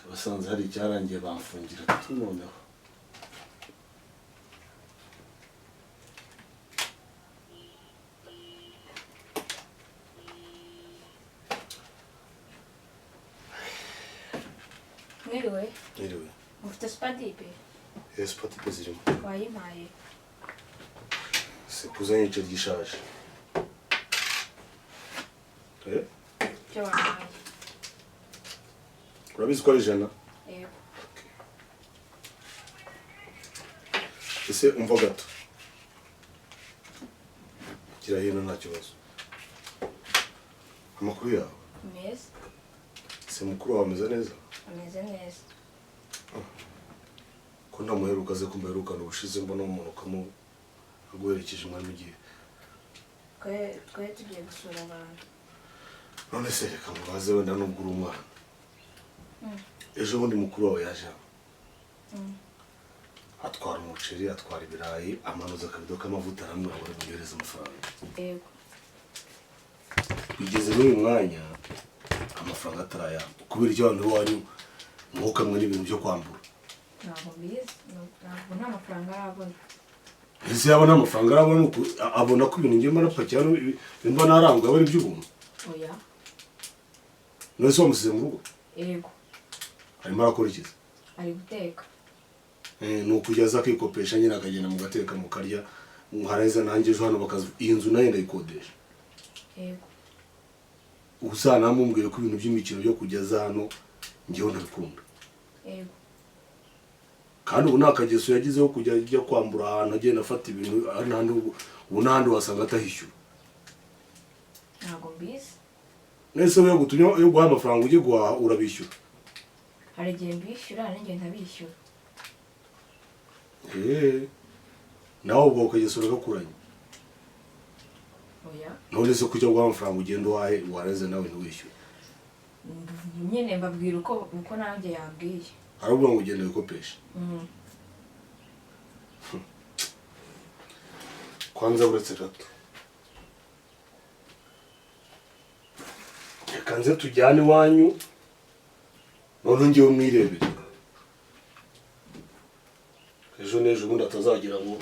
basanze hari icyarangiye bamfungira tunoneho. Mwiriwe. Mufite spadipe? Spadipe zirimo. Wayimpaye. Kuzanye icyo gishaje. Cyo wampaye. Urabizi ko ari ijana? Yego. Ese umva gato. Gira hino nta kibazo. Amakuru yawe? Meza. Se mukuru wawe ameze neza? Ameze neza. Ko ntamuheruka aze kumberukana ubushize mbona umuntu aguherekeje umwami igihe. Twe tugiye gusura abantu. None se reka mubaze wenda nubwo uri umwana. Ejo bundi mukuru wawe yaje. Atwara umuceri, atwara ibirayi, amanuza akabido k'amavuta hamwe abura kugereza amafaranga. Yego. Bigeze n'uyu mwanya amafaranga atarayamba. Kubera icyo abantu wanyu mwokamwe n'ibintu byo kwambura. Ntabwo mbizi. Ntabwo nta mafaranga arabona. Ese yabona amafaranga arabona abona ko ibintu ngiye marapakira bimba narangwa bari by'ubuntu. Oya. Nose wamusize mu rugo? Yego. Arimo arakora iki? Ari guteka. Nukujyaza kwikopesha nyine akagenda mu gateka mu karya muhareza nanjye ejo hano bakaza iyi nzu nayo ndayikodesha. Yego. Usana mumbwire ko ibintu by'imikino byo kujyaza hano ngiye ndabikunda. Yego. Kandi ubu nakageso yagizeho kujya kwambura ahantu agenda afata ibintu n'ahandi ubu n'ahandi wasanga atahishyura. Ntabwo mbizi. Nese we gutumye yo guha amafaranga ujye guha urabishyura. Hari igihe mbishyura n'ingihe ntabishyura. Nawe ubwo ukagesura gakuranye. Oya. None se kujya guha amafaranga ugenda uhahe wareze nawe ntiwishyure. Nyine mbabwira uko nanjye yabwiye. Aravuga ngo ugenda wikopesha. Kwanza uretse gato. Reka nze tujyane iwanyu none ngiye umwirebere. Ejo n'ejo ubundi atazagira ngo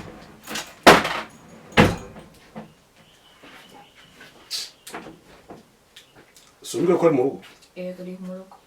sumbwe ko ari mu rugo. Yego, ari mu rugo.